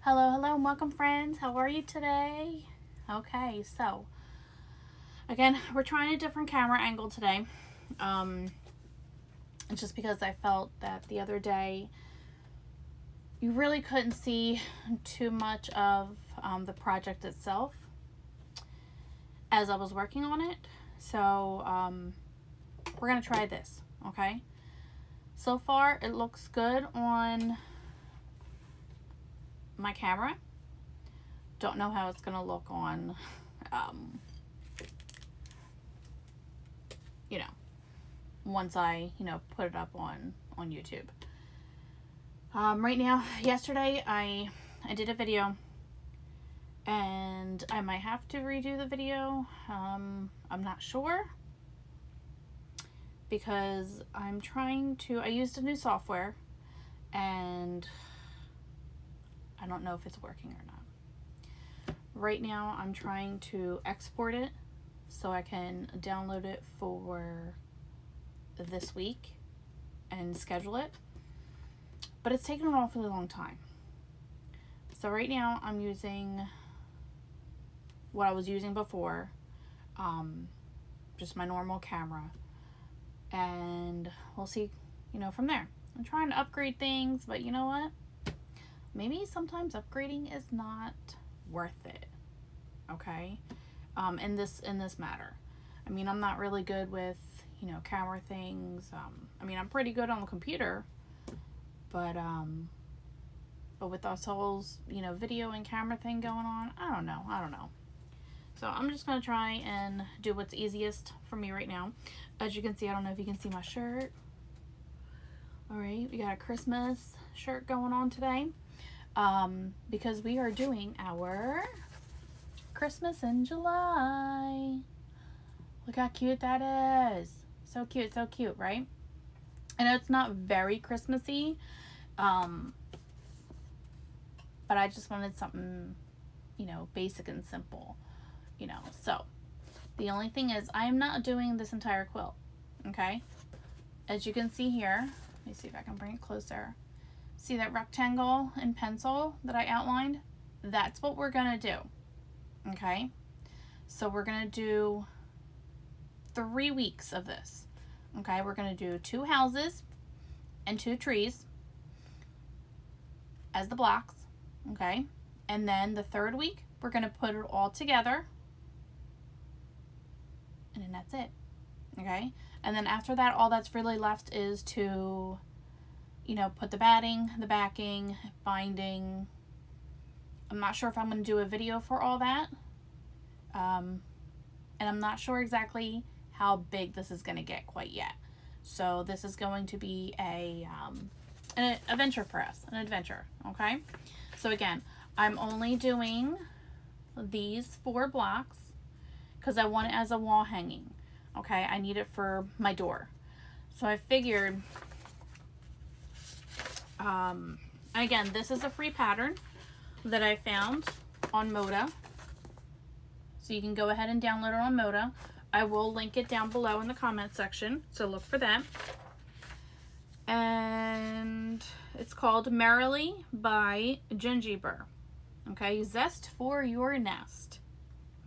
Hello, hello, and welcome friends. How are you today? Okay, so again, we're trying a different camera angle today. Just because I felt that the other day you really couldn't see too much of the project itself as I was working on it. So we're gonna try this, okay? So far it looks good on my camera. Don't know how it's gonna look on once I put it up on YouTube. Right now, yesterday I did a video and I might have to redo the video. I'm not sure because I used a new software and I don't know if it's working or not. Right now I'm trying to export it so I can download it for this week and schedule it, but it's taken an awfully long time. So right now I'm using what I was using before, just my normal camera, and we'll see from there. I'm trying to upgrade things, but you know what, maybe sometimes upgrading is not worth it, okay? In this matter, I mean, I'm not really good with camera things. I mean, I'm pretty good on the computer, but with us whole video and camera thing going on, I don't know. So I'm just gonna try and do what's easiest for me right now. As you can see, I don't know if you can see my shirt. All right, we got a Christmas shirt going on today, because we are doing our Christmas in July. Look how cute that is. So cute, right? I know it's not very Christmassy, but I just wanted something, basic and simple, So the only thing is I am not doing this entire quilt, okay? As you can see here, let me see if I can bring it closer. See that rectangle in pencil that I outlined? That's what we're gonna do, okay? So we're gonna do 3 weeks of this, okay? We're gonna do 2 houses and 2 trees as the blocks, okay? And then the 3rd week, we're gonna put it all together, and then that's it, okay? And then after that, all that's really left is to, put the batting, the backing, binding. I'm not sure if I'm gonna do a video for all that, and I'm not sure exactly how big this is going to get quite yet. So this is going to be an adventure for us, an adventure, okay? So again, I'm only doing these 4 blocks because I want it as a wall hanging, okay? I need it for my door. So I figured, again, this is a free pattern that I found on Moda. So you can go ahead and download it on Moda. I will link it down below in the comment section, so look for that. And it's called Merrily by Gingerbread. Okay, Zest for Your Nest.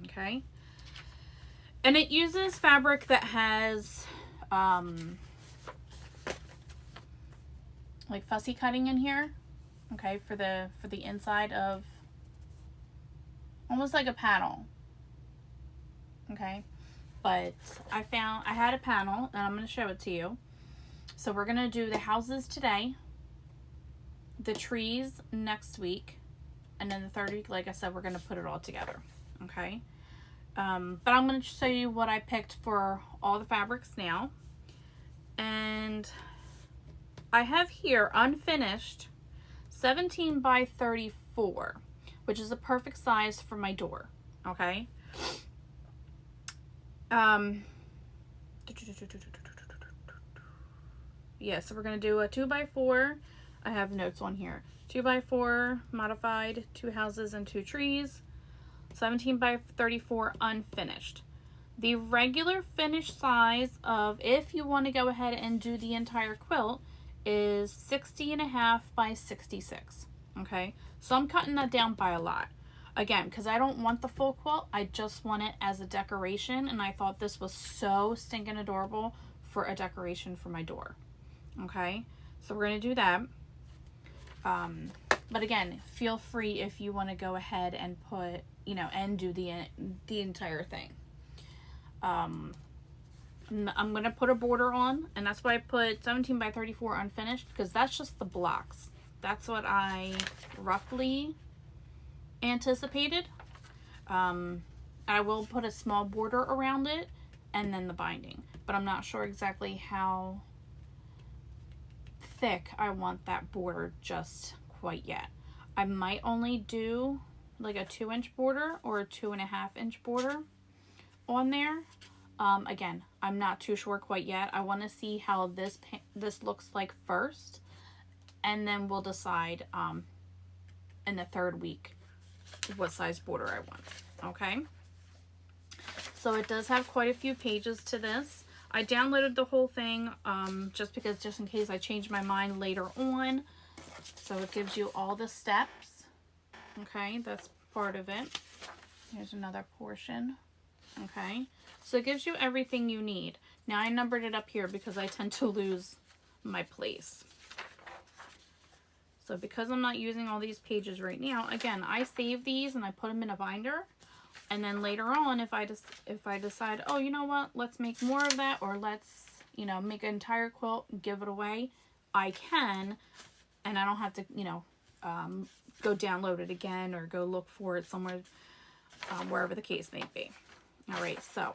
Okay, and it uses fabric that has like fussy cutting in here. Okay, for the inside of almost like a panel. Okay. But I had a panel and I'm going to show it to you. So we're going to do the houses today, the trees next week, and then the 3rd week, like I said, we're going to put it all together. Okay. But I'm going to show you what I picked for all the fabrics now. And I have here unfinished 17 by 34, which is a perfect size for my door. Okay. Yeah, so we're going to do a 2x4. I have notes on here. 2x4 modified, 2 houses and 2 trees. 17 by 34 unfinished. The regular finished size of, if you want to go ahead and do the entire quilt, is 60.5 by 66. Okay, so I'm cutting that down by a lot. Again, because I don't want the full quilt, I just want it as a decoration, and I thought this was so stinking adorable for a decoration for my door. Okay, so we're gonna do that. But again, feel free if you want to go ahead and put, you know, and do the entire thing. I'm gonna put a border on, and that's why I put 17 by 34 unfinished, because that's just the blocks. That's what I roughly anticipated. I will put a small border around it and then the binding, but I'm not sure exactly how thick I want that border just quite yet. I might only do like a 2-inch border or a 2.5-inch border on there. Again, I'm not too sure quite yet. I want to see how this looks like first, and then we'll decide in the 3rd week what size border I want. Okay, so it does have quite a few pages to this. I downloaded the whole thing just in case I change my mind later on. So it gives you all the steps. Okay, that's part of it. Here's another portion. Okay, so it gives you everything you need. Now I numbered it up here because I tend to lose my place. So because I'm not using all these pages right now, again, I save these and I put them in a binder. And then later on, if I decide, oh, you know what, let's make more of that, or let's, you know, make an entire quilt and give it away, I can, and I don't have to, you know, go download it again or go look for it somewhere, wherever the case may be. All right, so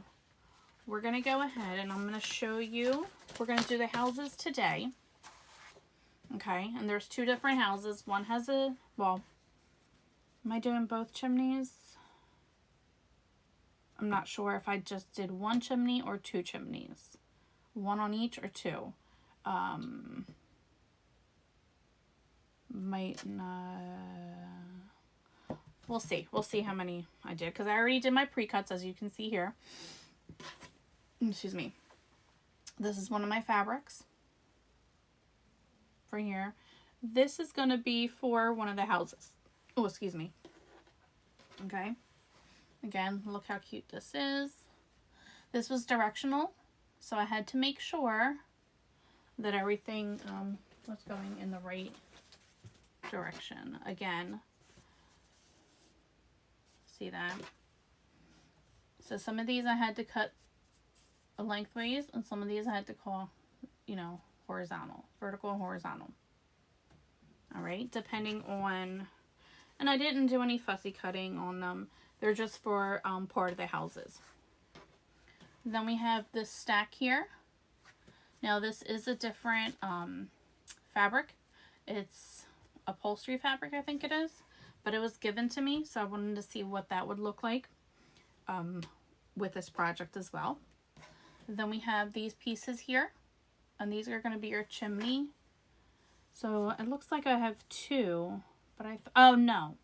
we're going to go ahead and I'm going to show you, we're going to do the houses today. Okay, and there's 2 different houses. One has a, well, am I doing both chimneys? I'm not sure if I just did 1 chimney or 2 chimneys. 1 on each or 2. Might not. We'll see. We'll see how many I did, because I already did my pre-cuts, as you can see here. Excuse me. This is one of my fabrics for here. This is going to be for one of the houses. Oh, excuse me. Okay. Again, look how cute this is. This was directional, so I had to make sure that everything was going in the right direction. Again, see that? So some of these I had to cut lengthways, and some of these I had to call, you know, horizontal, vertical and horizontal. All right, depending on, and I didn't do any fussy cutting on them. They're just for part of the houses. Then we have this stack here. Now this is a different fabric. It's upholstery fabric, I think it is, but it was given to me, so I wanted to see what that would look like with this project as well. Then we have these pieces here, and these are going to be your chimney. So it looks like I have 2, but oh no.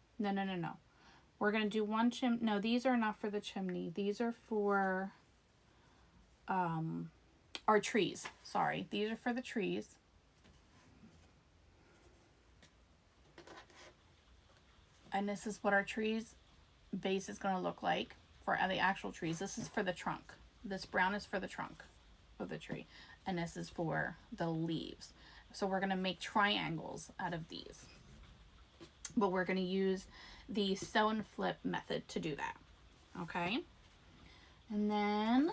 We're going to do 1 chimney. No, these are not for the chimney. These are for our trees. Sorry, these are for the trees. And this is what our trees base is going to look like for the actual trees. This is for the trunk. This brown is for the trunk of the tree, and this is for the leaves. So we're going to make triangles out of these, but we're going to use the sew and flip method to do that. Okay, and then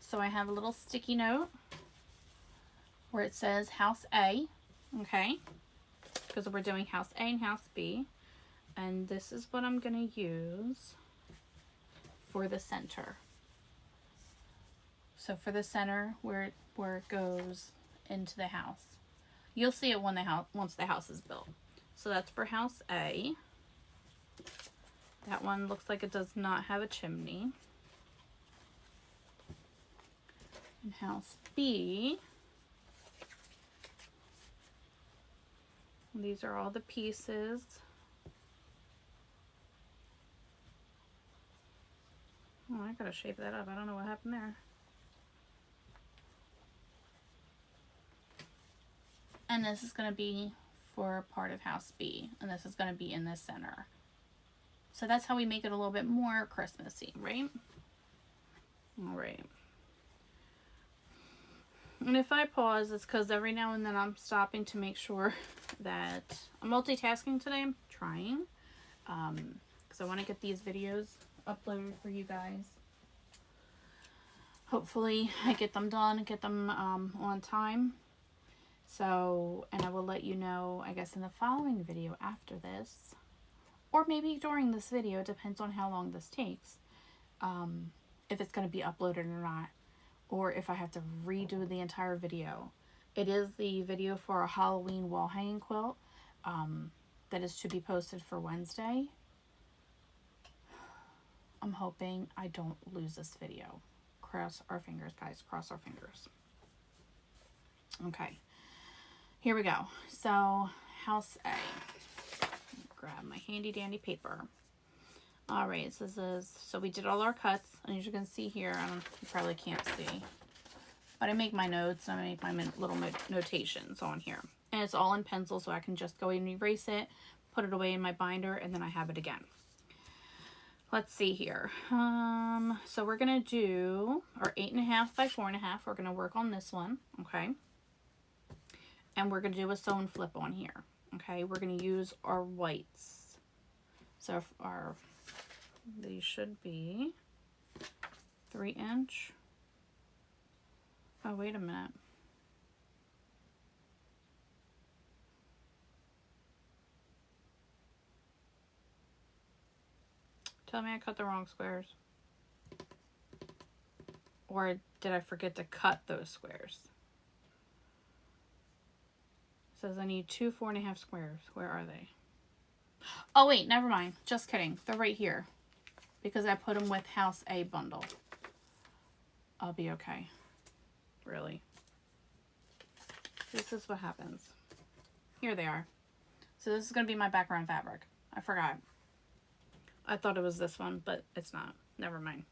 so I have a little sticky note where it says house A. Okay, because we're doing house A and house B, and this is what I'm going to use for the center. So for the center, where it goes into the house, you'll see it when once the house is built. So that's for house A. That one looks like it does not have a chimney. And house B, these are all the pieces. Oh, I gotta shape that up. I don't know what happened there. And this is going to be for part of house B, and this is going to be in the center. So that's how we make it a little bit more Christmassy, right? All right. And if I pause, it's because every now and then I'm stopping to make sure that I'm multitasking today. I'm trying. Because I want to get these videos uploaded for you guys. Hopefully I get them done and get them on time. So, and I will let you know, I guess, in the following video after this. Or maybe during this video. It depends on how long this takes. If it's going to be uploaded or not. Or if I have to redo the entire video. It is the video for a Halloween wall hanging quilt that is to be posted for Wednesday. I'm hoping I don't lose this video. Cross our fingers, guys. Cross our fingers. Okay. Here we go. So, house A. Grab my handy dandy paper. Alright, so this is, so we did all our cuts, and as you can see here, you probably can't see, but I make my notes, and I make my little notations on here, and it's all in pencil, so I can just go and erase it, put it away in my binder, and then I have it again. Let's see here. So we're going to do our 8.5 by 4.5, we're going to work on this one, okay, and we're going to do a sew and flip on here, okay, we're going to use our whites, so these should be 3-inch. Oh, wait a minute. Tell me I cut the wrong squares. Or did I forget to cut those squares? It says I need 2 4.5 squares. Where are they? Oh, wait, never mind. Just kidding. They're right here. Because I put them with House A bundle. I'll be okay. Really. This is what happens. Here they are. So this is going to be my background fabric. I forgot. I thought it was this one, but it's not. Never mind.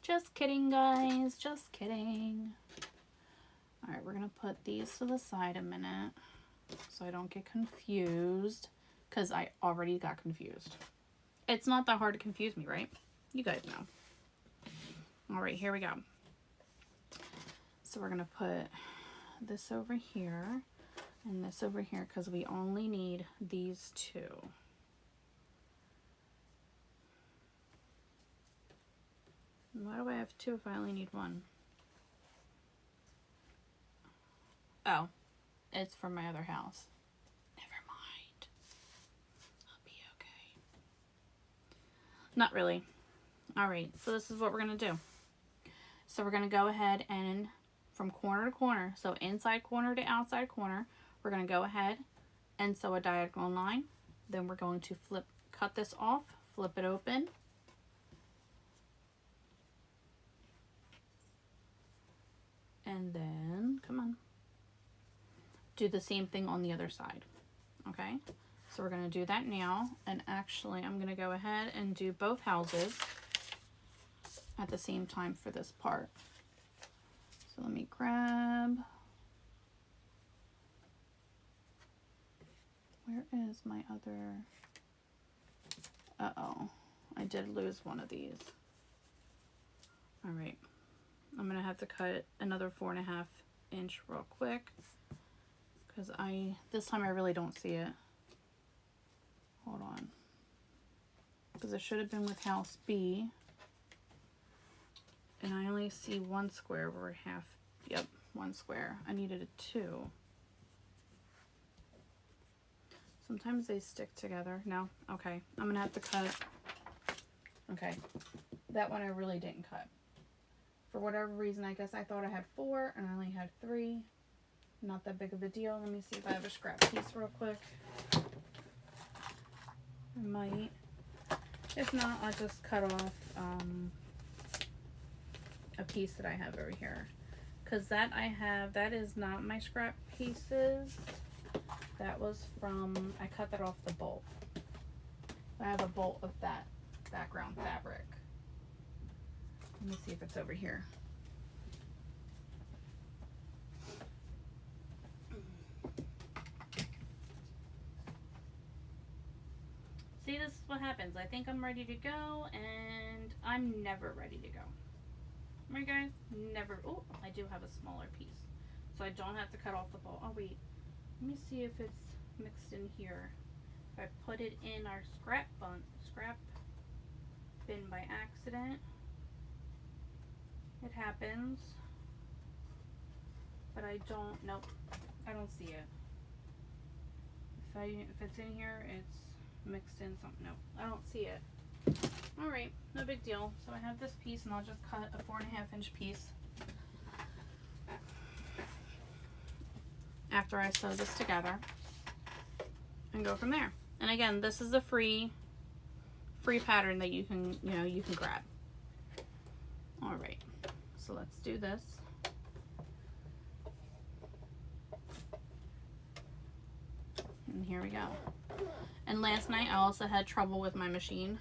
Just kidding, guys. Just kidding. Alright, we're going to put these to the side a minute. So I don't get confused. Because I already got confused. It's not that hard to confuse me, right? You guys know. Alright, here we go. So we're going to put this over here and this over here because we only need these two. Why do I have two if I only need one? Oh, it's from my other house. Never mind. I'll be okay. Not really. Alright, so this is what we're going to do. So we're going to go ahead and from corner to corner, so inside corner to outside corner, we're going to go ahead and sew a diagonal line. Then we're going to cut this off, flip it open. And then, come on, do the same thing on the other side. Okay, so we're going to do that now. And actually, I'm going to go ahead and do both houses at the same time for this part. So let me grab, where is my other, uh-oh, I did lose one of these. All right, I'm going to have to cut another 4.5 inch real quick because this time I really don't see it. Hold on. Because it should have been with house B. And I only see one square where half, yep, one square. I needed a 2. Sometimes they stick together. No? Okay. I'm going to have to cut. Okay. That one I really didn't cut. For whatever reason, I guess I thought I had 4 and I only had 3. Not that big of a deal. Let me see if I have a scrap piece real quick. I might. If not, I'll just cut off a piece that I have over here. Because that I have, that is not my scrap pieces. That was from, I cut that off the bolt. I have a bolt of that background fabric. Let me see if it's over here. this is what happens. I think I'm ready to go, and I'm never ready to go. Right, guys? Never. Oh, I do have a smaller piece, so I don't have to cut off the bowl. Oh, wait. Let me see if it's mixed in here. If I put it in our scrap bin by accident, it happens. But I don't, nope, I don't see it. If it's in here, it's mixed in something. No, I don't see it. All right, no big deal. So I have this piece, and I'll just cut a 4.5-inch piece after I sew this together and go from there. And again, this is a free pattern that you can grab. All right, so let's do this. And here we go. And last night I also had trouble with my machine.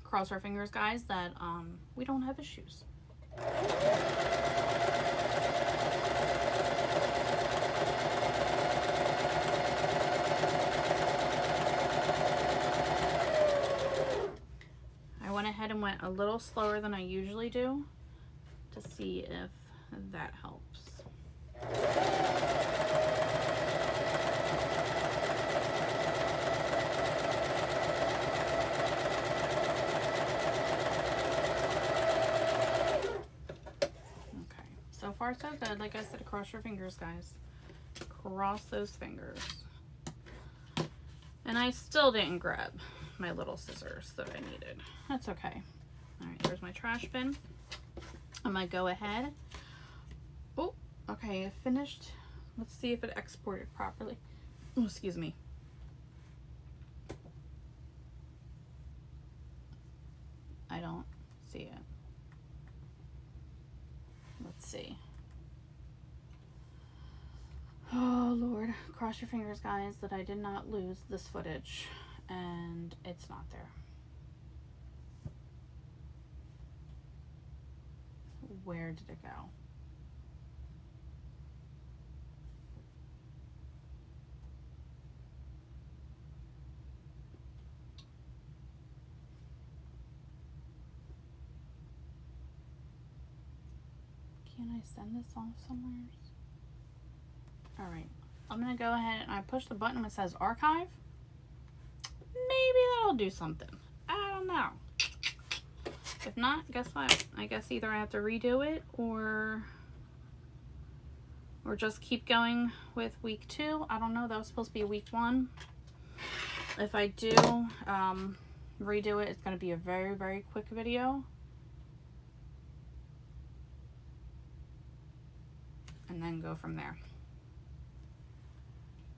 Cross our fingers, guys, that we don't have issues. I went ahead and went a little slower than I usually do to see if that helps. So far so good. Like I said, cross your fingers, guys. Cross those fingers. And I still didn't grab my little scissors that I needed. That's okay. All right, there's my trash bin. I'm gonna go ahead. Oh, okay, it finished. Let's see if it exported properly. Oh, excuse me. I don't see it. Let's see. Oh Lord, cross your fingers, guys, that I did not lose this footage, and it's not there. Where did it go? Can I send this off somewhere? All right, I'm gonna go ahead and I push the button that says archive. Maybe that'll do something. I don't know. If not, guess what? I guess either I have to redo it or just keep going with week 2. I don't know. That was supposed to be week 1. If I do redo it, it's gonna be a very, very quick video. And then go from there.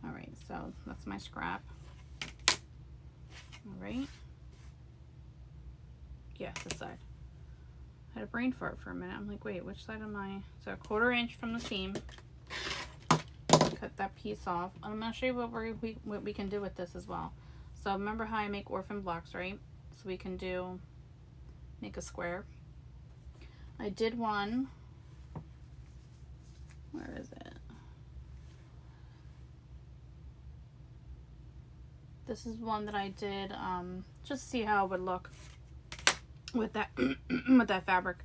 All right, so that's my scrap. All right. Yeah, this side. I had a brain fart for a minute. I'm like, wait, which side am I? So 1/4 inch from the seam. Cut that piece off. I'm gonna show you what we can do with this as well. So remember how I make orphan blocks, right? So we can make a square. I did one. Where is it? This is one that I did just to see how it would look with that with that fabric.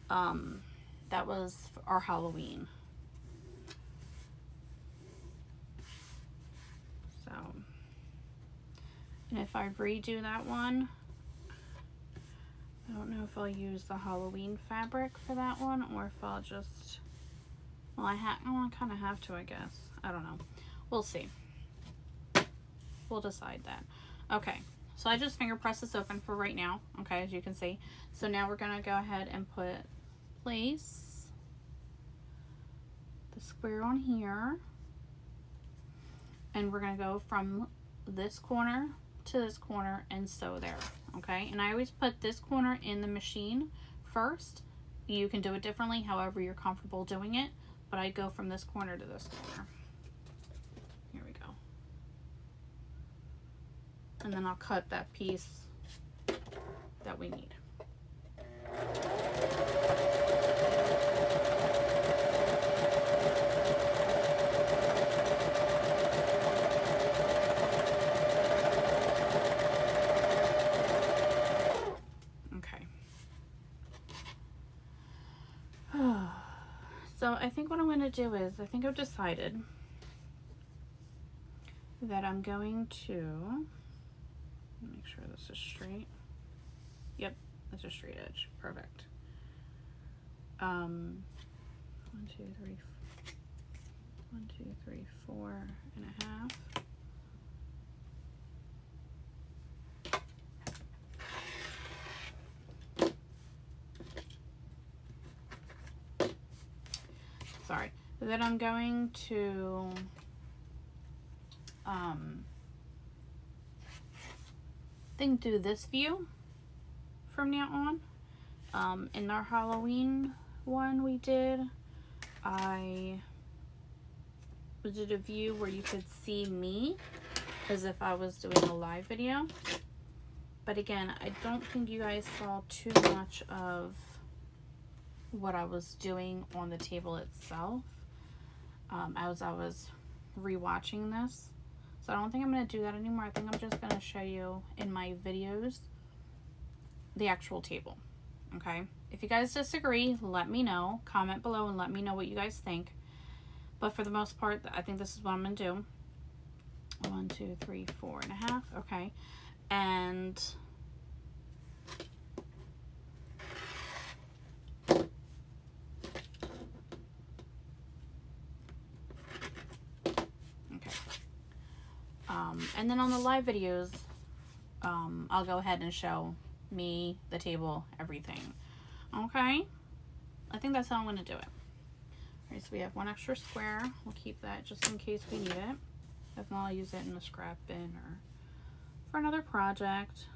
That was our Halloween. So, and if I redo that one, I don't know if I'll use the Halloween fabric for that one or if I'll just, well, I kind of have to, I guess. I don't know. We'll see. We'll decide that. Okay, so I just finger press this open for right now, okay, as you can see. So now we're gonna go ahead and place the square on here, and we're gonna go from this corner to this corner and sew there, okay? And I always put this corner in the machine first. You can do it differently, however you're comfortable doing it, but I go from this corner to this corner. Here we go. And then I'll cut that piece that we need. So I think what I'm going to do is, I think I've decided that I'm going to make sure this is straight. Yep, that's a straight edge. Perfect. 1, 2, 3, 1, 2, 3, 4.5. Sorry. Then I'm going to think through this view from now on. In our Halloween one we did, I did a view where you could see me as if I was doing a live video. But again, I don't think you guys saw too much of what I was doing on the table itself as I was rewatching this. So I don't think I'm going to do that anymore. I think I'm just going to show you in my videos the actual table. Okay? If you guys disagree, let me know. Comment below and let me know what you guys think. But for the most part, I think this is what I'm going to do. 1, 2, 3, 4.5. Okay. And and then on the live videos, I'll go ahead and show me, the table, everything. Okay? I think that's how I'm going to do it. Alright, so we have 1 extra square. We'll keep that just in case we need it. If not, I'll use it in the scrap bin or for another project.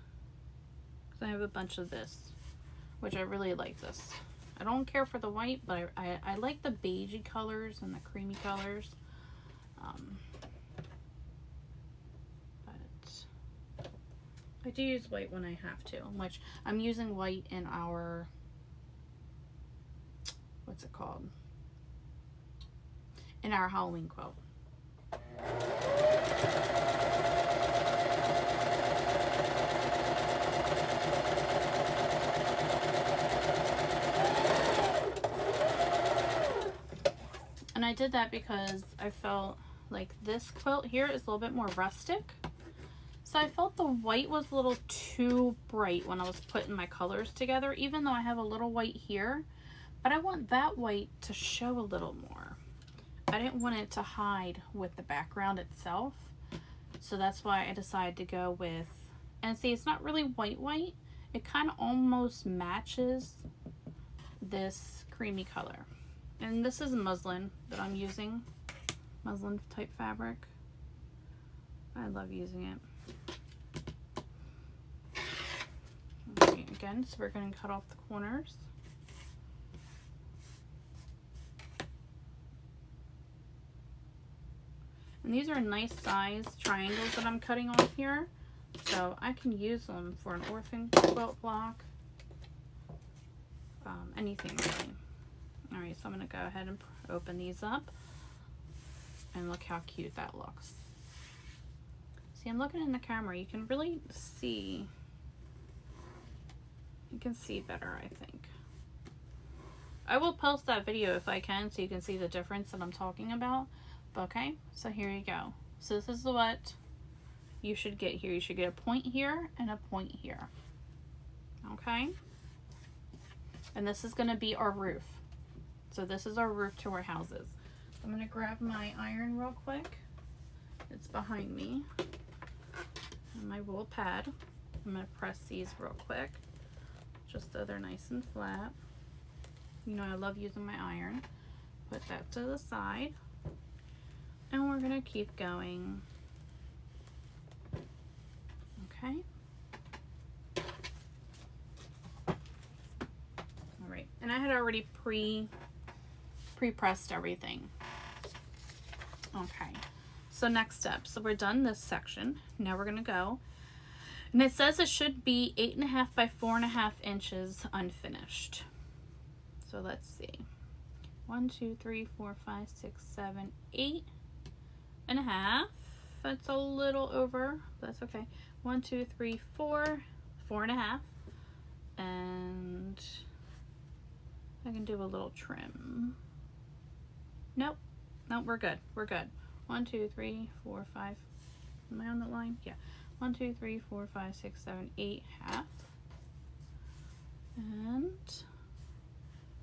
Because I have a bunch of this, which I really like this. I don't care for the white, but I like the beigey colors and the creamy colors. I do use white when I have to, which I'm using white in our, what's it called? In our Halloween quilt. And I did that because I felt like this quilt here is a little bit more rustic. So I felt the white was a little too bright when I was putting my colors together, even though I have a little white here. But I want that white to show a little more. I didn't want it to hide with the background itself. So that's why I decided to go with, and see, it's not really white. It kind of almost matches this creamy color. And this is muslin that I'm using, muslin type fabric. I love using it. Okay, again, so we're going to cut off the corners. And these are nice size triangles that I'm cutting off here. So I can use them for an orphan quilt block. Anything really. Alright, so I'm going to go ahead and open these up. And look how cute that looks. See, I'm looking in the camera. You can really see. You can see better, I think. I will post that video if I can so you can see the difference that I'm talking about. But okay, so here you go. So this is what you should get here. You should get a point here and a point here. Okay? And this is going to be our roof. So this is our roof to our houses. I'm going to grab my iron real quick. It's behind me. And my wool pad. I'm going to press these real quick, just so they're nice and flat. You know I love using my iron. Put that to the side. And we're going to keep going. Okay. Alright. And I had already pre-pressed everything. Okay. So next step. So we're done this section. Now we're going to go. And it says it should be 8.5 by 4.5 inches unfinished. So let's see. 1, 2, 3, 4, 5, 6, 7, 8.5. That's a little over. That's okay. 1, 2, 3, 4, 4.5. And I can do a little trim. Nope. Nope, we're good. We're good. 1, 2, 3, 4, 5. Am I on that line? Yeah. 1, 2, 3, 4, 5, 6, 7, 8, half. And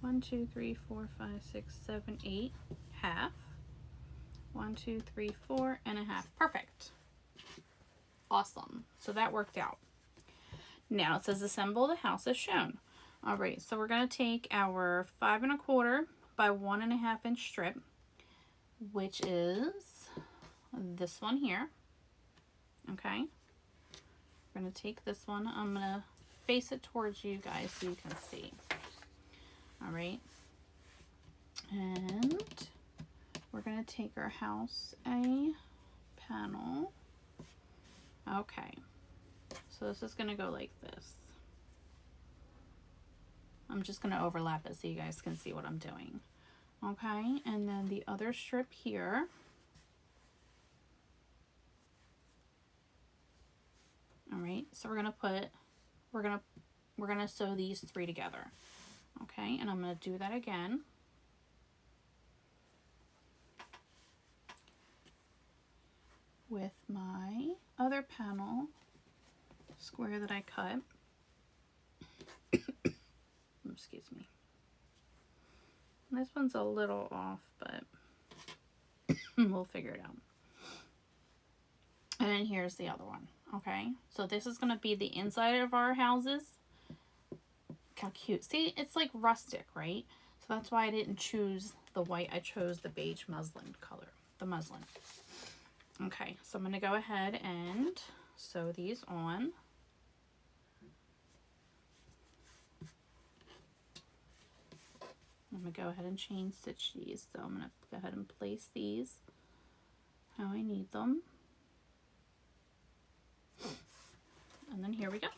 1, 2, 3, 4, 5, 6, 7, 8, half. 1, 2, 3, 4 and a half. Perfect. Awesome. So that worked out. Now it says assemble the house as shown. All right, so we're going to take our 5 1/4 by 1 1/2 inch strip, which is this one here. Okay, we're going to take this one. I'm going to face it towards you guys so you can see. All right, and we're going to take our house a panel. Okay, so this is going to go like this. I'm just going to overlap it so you guys can see what I'm doing. Okay, and then the other strip here. All right, so we're gonna sew these 3 together. Okay, and I'm gonna do that again. With my other panel square that I cut. Excuse me. This one's a little off, but we'll figure it out. And then here's the other one. Okay, so this is going to be the inside of our houses. How cute. See, it's like rustic, right? So that's why I didn't choose the white. I chose the beige muslin color, the muslin. Okay, so I'm going to go ahead and sew these on. I'm going to go ahead and chain stitch these. So I'm going to go ahead and place these how I need them. And then here we go.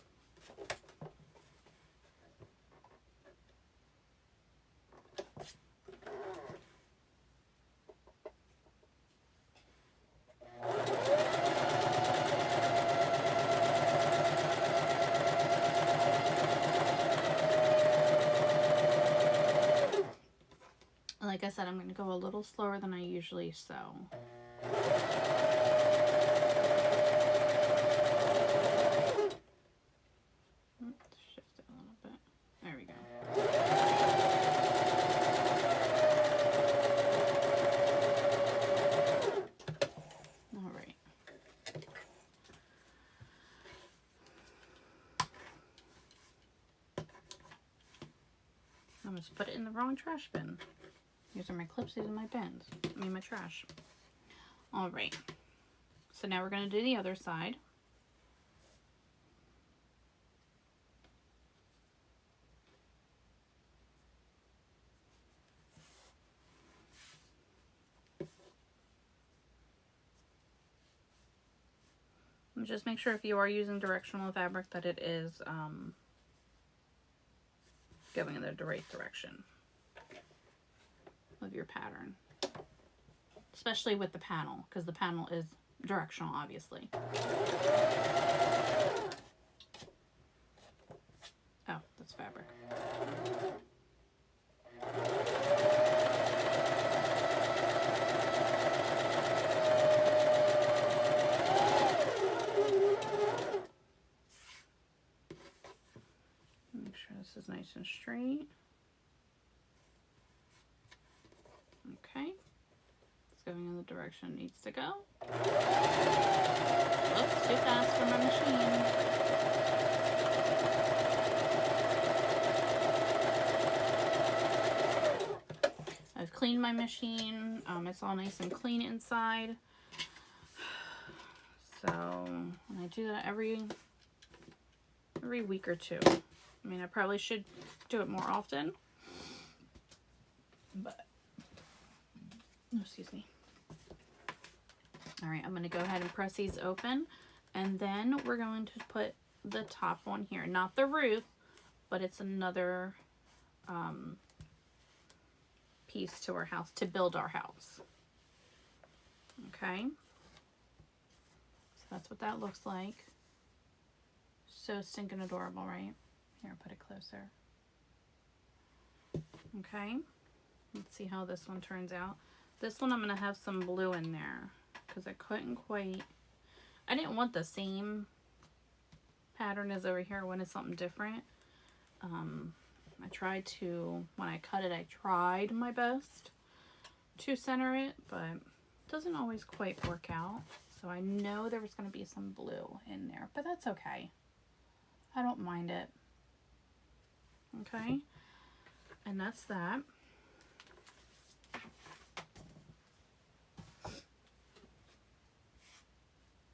Like I said, I'm going to go a little slower than I usually sew. Shift it a little bit. There we go. All right. I almost put it in the wrong trash bin. These are my clips, these are my bins. I mean my trash. All right. So now we're going to do the other side. And just make sure if you are using directional fabric that it is going in the right direction of your pattern, especially with the panel, because the panel is directional, obviously. Oh, that's fabric. Make sure this is nice and straight. Okay, it's going in the direction it needs to go. Oops, too fast for my machine. I've cleaned my machine. It's all nice and clean inside. So, and I do that every week or two. I mean, I probably should do it more often, but oh, excuse me. All right, I'm going to go ahead and press these open, and then we're going to put the top one here, not the roof, but it's another piece to our house, to build our house. Okay, so that's what that looks like. So stinking adorable, right? Here, I'll put it closer. Okay, let's see how this one turns out. This one I'm going to have some blue in there because I couldn't quite, I didn't want the same pattern as over here. I wanted something different. I tried to, when I cut it, I tried my best to center it, but it doesn't always quite work out. So I know there was going to be some blue in there, but that's okay. I don't mind it. Okay, and that's that.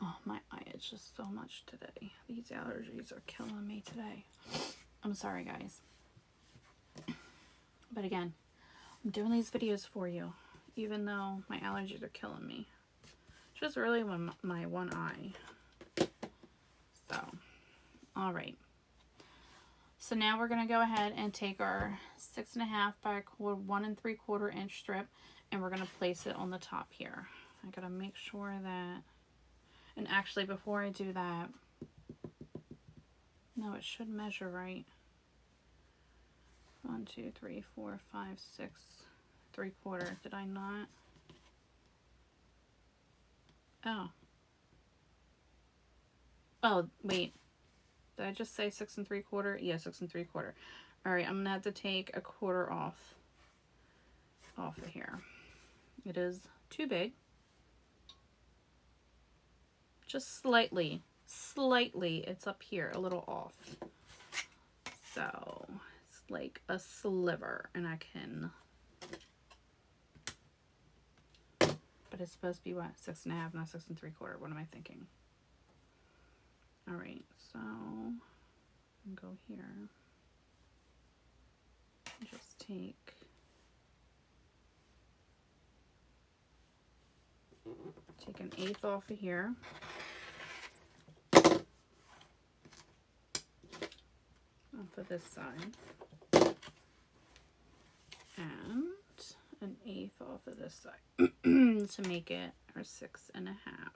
Oh, my eye itches just so much today. These allergies are killing me today. I'm sorry, guys. But again, I'm doing these videos for you, even though my allergies are killing me. Just really my one eye. So, all right. So now we're going to go ahead and take our 6.5 by 1 3/4 inch strip, and we're going to place it on the top here. I got to make sure that, and actually before I do that, no, it should measure right. 1 2 3 4 5 6 3/4. Did I not? Oh, wait. Did I just say 6 3/4? Yeah, 6 3/4. All right, I'm gonna have to take 1/4 off of here. It is too big. Just slightly. It's up here, a little off. So it's like a sliver, and I can. But it's supposed to be what? 6.5, not 6 3/4. What am I thinking? All right, so go here. Just take an 1/8 off of here. Off of this side. And an 1/8 off of this side to make it our 6.5.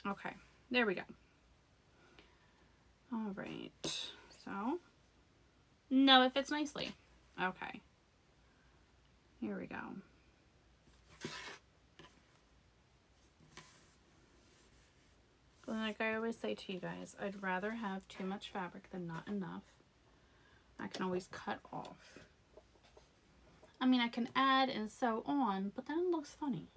Okay, there we go. All right, so, no, it fits nicely. Okay, here we go. Like I always say to you guys, I'd rather have too much fabric than not enough. I can always cut off. I mean, I can add and sew on, but then it looks funny.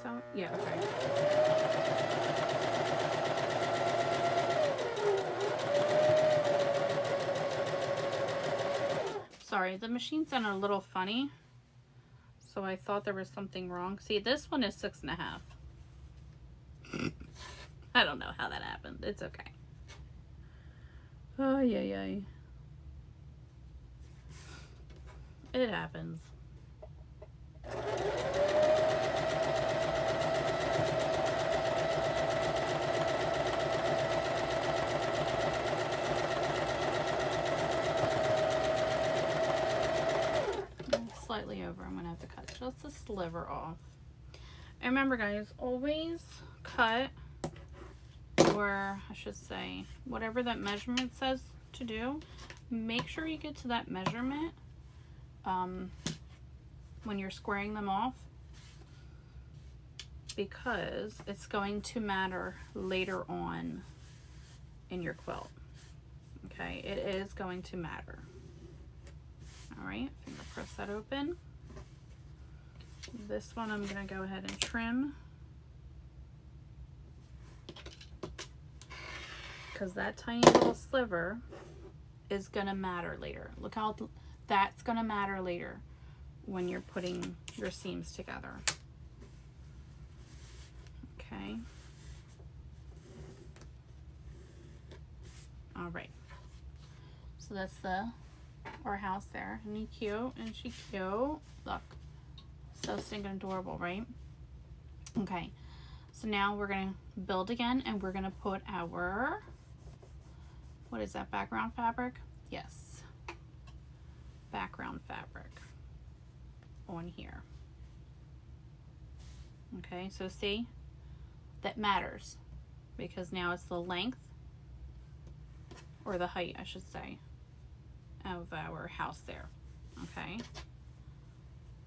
So, yeah, okay. Sorry, the machine sounded a little funny, so I thought there was something wrong. See, this one is 6.5. I don't know how that happened. It's okay. Oh, yay. It happens. Slightly over, I'm gonna have to cut just a sliver off. And remember, guys, always cut, or I should say, whatever that measurement says to do, make sure you get to that measurement when you're squaring them off, because it's going to matter later on in your quilt. Okay, it is going to matter. All right, finger press that open. This one I'm going to go ahead and trim, because that tiny little sliver is going to matter later. Look how that's going to matter later when you're putting your seams together. Okay. All right. So that's our house there. Isn't he cute? Isn't she cute? Look. So stinking adorable, right? Okay. So now we're going to build again, and we're going to put our what is that, background fabric? Yes, background fabric on here. Okay, so see, that matters because now it's the length, or the height I should say, of our house there. Okay,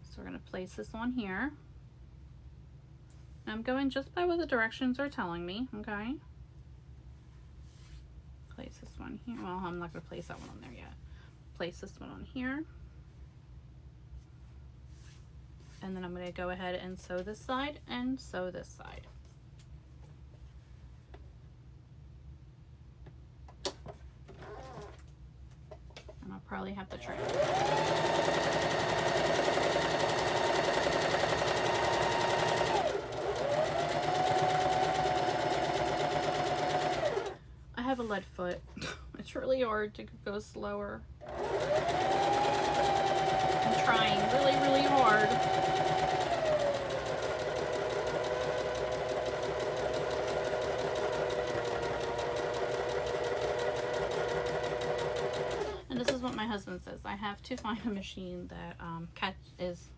so we're going to place this on here. I'm going just by what the directions are telling me. Okay, place this one here. Well, I'm not going to place that one on there yet. Place this one on here. And then I'm going to go ahead and sew this side and sew this side. And I'll probably have to trim. I have a lead foot. It's really hard to go slower. I'm trying really, really hard. And this is what my husband says. I have to find a machine that is,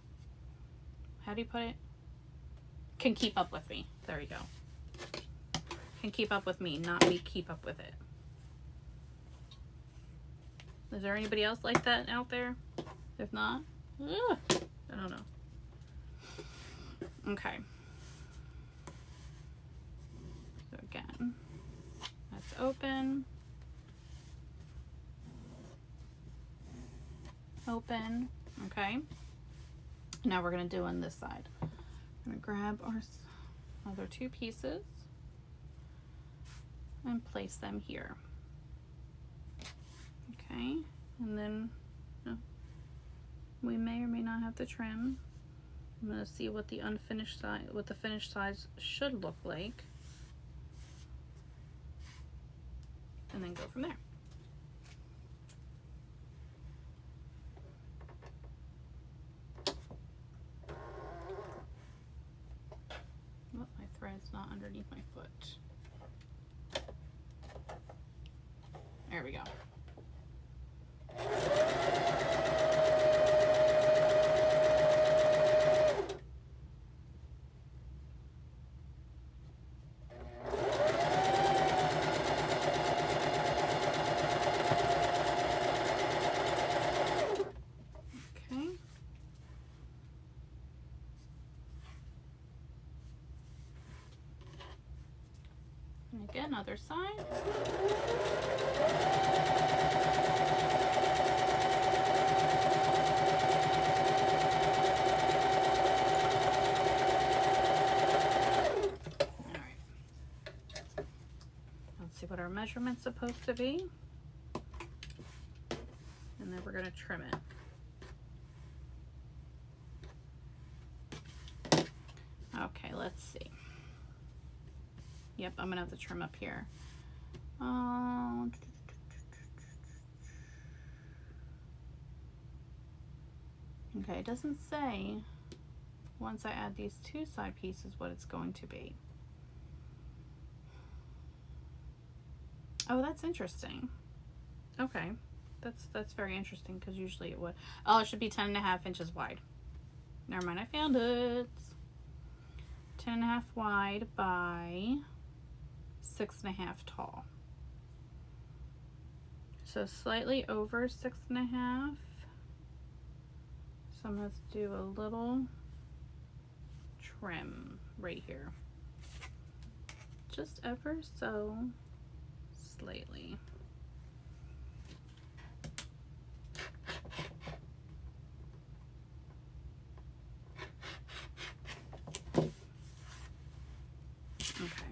how do you put it? Can keep up with me. There you go. Can keep up with me, not me keep up with it. Is there anybody else like that out there? If not, I don't know. Okay. So again, that's open. Open. Okay. Now we're going to do on this side. I'm going to grab our other two pieces and place them here. Okay. And then we may or may not have to trim. I'm going to see what the unfinished side, what the finished sides should look like, and then go from there. Oh, my thread's not underneath my foot. There we go. And again, other side. Alright. Let's see what our measurement's supposed to be. And then we're going to trim it. Okay, let's see. Yep, I'm gonna have to trim up here. Okay, it doesn't say once I add these two side pieces what it's going to be. Oh, that's interesting. Okay, that's very interesting because usually it would. Oh, it should be 10.5 inches wide. Never mind, I found it. 10.5 wide by 6.5 tall. So slightly over 6.5. So I'm going to do a little trim right here. Just ever so slightly. Okay.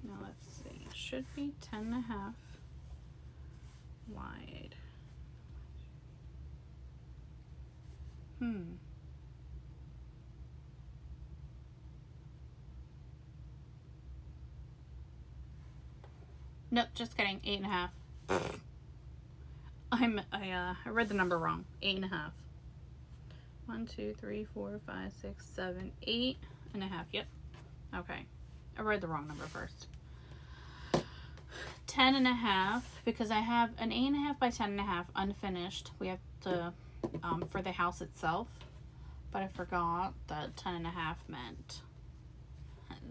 Now let's see. It should be 10.5 wide. Nope, just kidding. 8.5. I read the number wrong. 8.5. 1, 2, 3, 4, 5, 6, 7, 8.5. Yep. Okay. I read the wrong number first. 10.5, because I have an 8.5 by 10.5 unfinished. We have to, for the house itself, but I forgot that 10.5 meant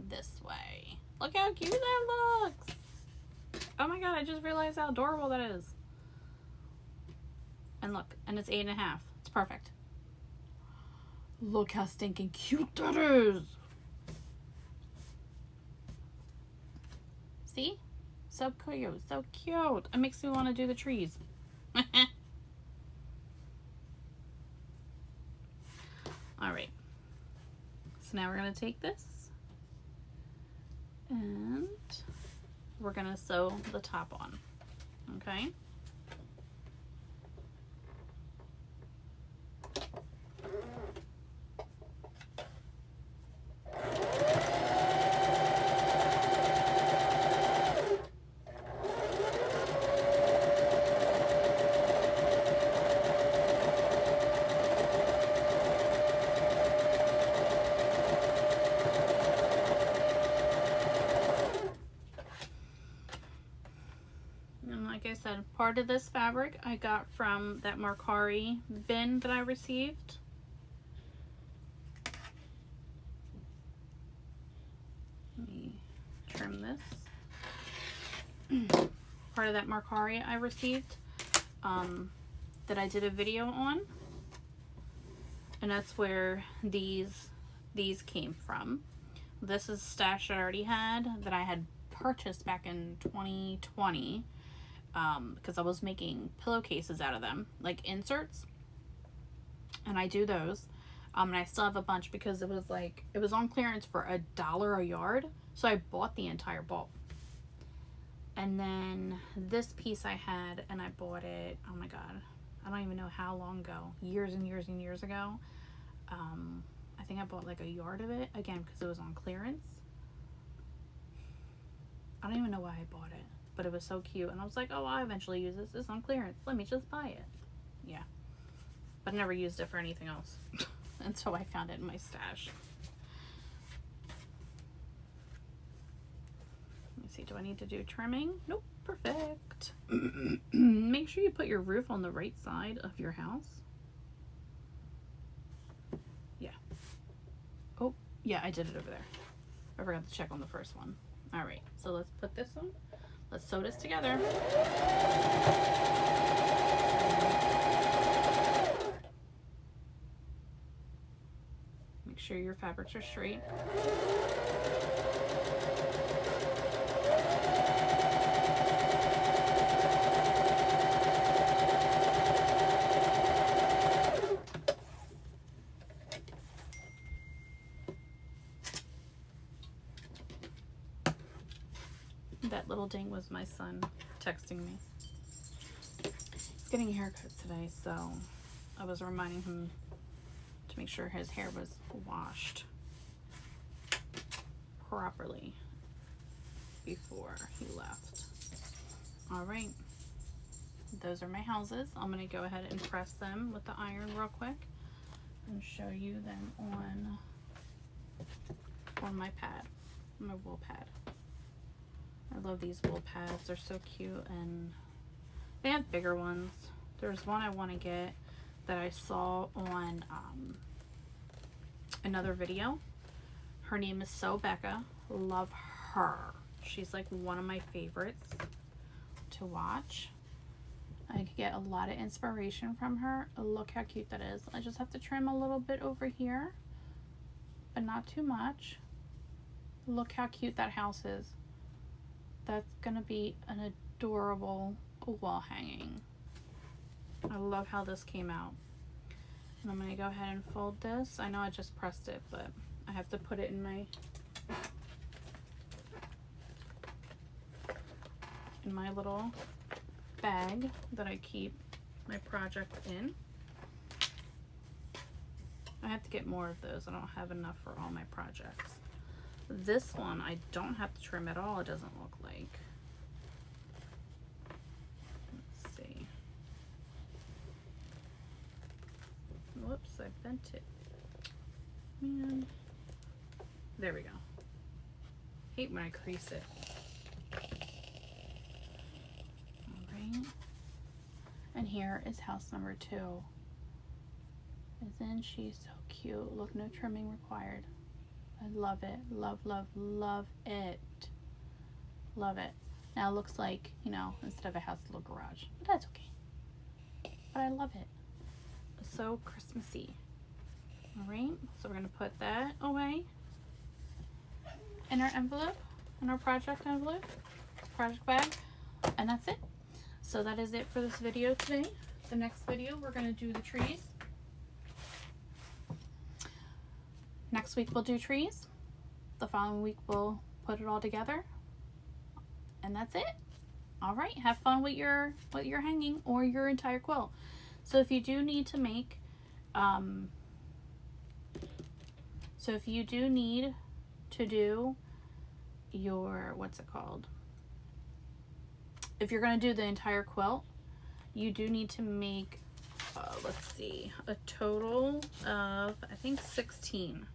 this way. Look how cute that looks. Oh my god, I just realized how adorable that is. And look, and it's 8.5. It's perfect. Look how stinking cute that is. See? So cute, so cute. It makes me want to do the trees. Alright. So now we're going to take this and we're going to sew the top on. Okay? Like I said, part of this fabric I got from that Mercari bin that I received. Let me trim this. Part of that Mercari I received that I did a video on. And that's where these came from. This is stash I already had that I had purchased back in 2020. Because I was making pillowcases out of them, like inserts, and I do those, and I still have a bunch because it was on clearance for $1 a yard, so I bought the entire bulk. And then this piece I had, and I bought it, oh my god, I don't even know how long ago, years and years and years ago. I think I bought like a yard of it, again because it was on clearance. I don't even know why I bought it, but it was so cute, and I was like, oh, I'll eventually use this. It's on clearance. Let me just buy it. Yeah. But I never used it for anything else until I found it in my stash. Let me see. Do I need to do trimming? Nope. Perfect. Make sure you put your roof on the right side of your house. Yeah. Oh, yeah, I did it over there. I forgot to check on the first one. All right. So let's put this on. Let's sew this together. Make sure your fabrics are straight. That little ding was my son texting me. He's getting a haircut today, so I was reminding him to make sure his hair was washed properly before he left. All right, those are my houses. I'm going to go ahead and press them with the iron real quick and show you them on my pad, my wool pad. I love these wool pads. They're so cute, and they have bigger ones. There's one I want to get that I saw on another video. Her name is So Becca. Love her. She's like one of my favorites to watch. I get a lot of inspiration from her. Look how cute that is. I just have to trim a little bit over here, but not too much. Look how cute that house is. That's gonna be an adorable wall hanging. I love how this came out. And I'm gonna go ahead and fold this. I know I just pressed it, but I have to put it in my little bag that I keep my project in. I have to get more of those. I don't have enough for all my projects. This one I don't have to trim at all, it doesn't look like. Let's see. Whoops, I bent it. Man. There we go. hate when I crease it. Alright. And here is house number 2. Isn't she so cute? Look, no trimming required. I love it. Love, love, love it. Love it. Now it looks like, you know, instead of a house, a little garage. But that's okay. But I love it. It's so Christmassy. Alright, so we're going to put that away in our envelope, in our project envelope, project bag, and that's it. So that is it for this video today. The next video, we're going to do the trees. Next week we'll do trees. The following week we'll put it all together. And that's it. All right, have fun with your hanging or your entire quilt. So if you do need to make so if you do need to do your, what's it called? If you're going to do the entire quilt, you do need to make, let's see, a total of, I think 16.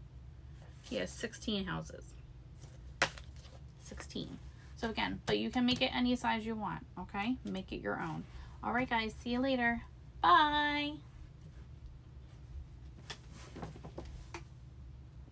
Yeah, 16 houses. 16. So again, but you can make it any size you want, okay? Make it your own. All right, guys, see you later. Bye.